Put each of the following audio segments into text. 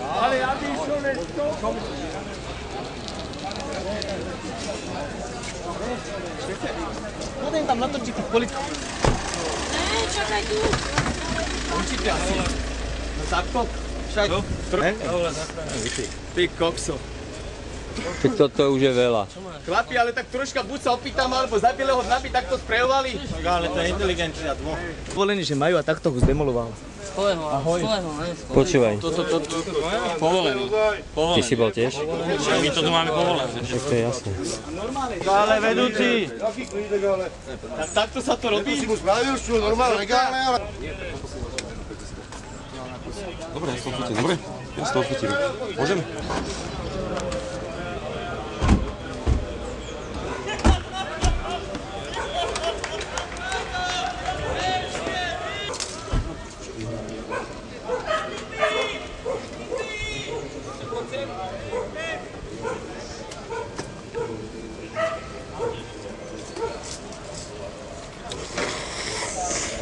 Ale aby išlo nešto. Poďme tam natočiť tých politikov. Ne, čakaj tu. Určite asi. No takto. Však. Ty kokso. Tak toto už je veľa. Chlapi, ale tak troška buď sa opýtam, alebo za bieleho dna by takto sprejovali. Ale to je inteligencia dvoch. Povolení, že majú a takto ho zdemoloval. Ahoj. Počúvaj. Povolený. Ty si bol tiež? My to tu máme povolené. Tak to je jasné. Ale vedúci. Takto sa to robí? Si mu spravil, čo normálne, legálne, ale... Dobre, ja z toho chytím, dobre? Ja z toho chytím. Môžem?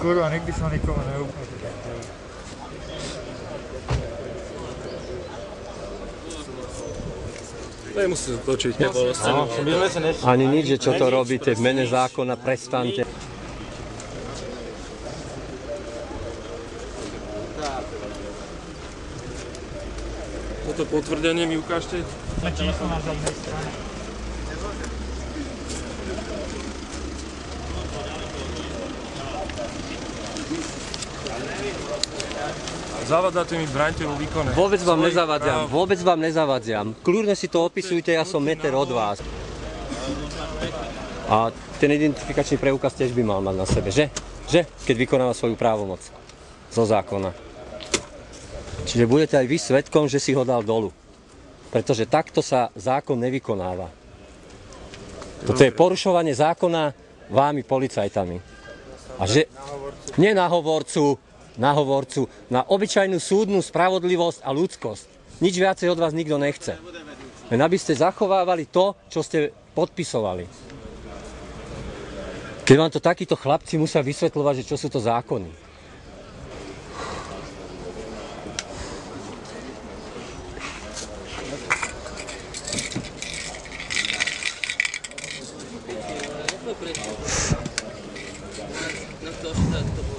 Kurva, nikdy som nikomu neukázal. Nemusíte točiť, nebolo s tým. Ani nič, že čo to robíte v mene zákona, prestante. Toto potvrdenie mi ukážte. Číslo na zadnej strane. Zavadáte mi, braňte vo výkone. Vôbec vám nezavadziam. Kľudne si to opisujte, ja som meter od vás. A ten identifikačný preukaz tiež by mal mať na sebe, že? Že? Keď vykonáva svoju právomoc zo zákona. Čiže budete aj vy svedkom, že si ho dal dolu. Pretože takto sa zákon nevykonáva. Toto je porušovanie zákona vámi, policajtami. A že... Nie na hovorcu, na obyčajnú súdnu spravodlivosť a ľudskosť. Nič viacej od vás nikto nechce. Len aby ste zachovávali to, čo ste podpisovali. Keď vám to takíto chlapci musia vysvetľovať, že čo sú to zákony. Na to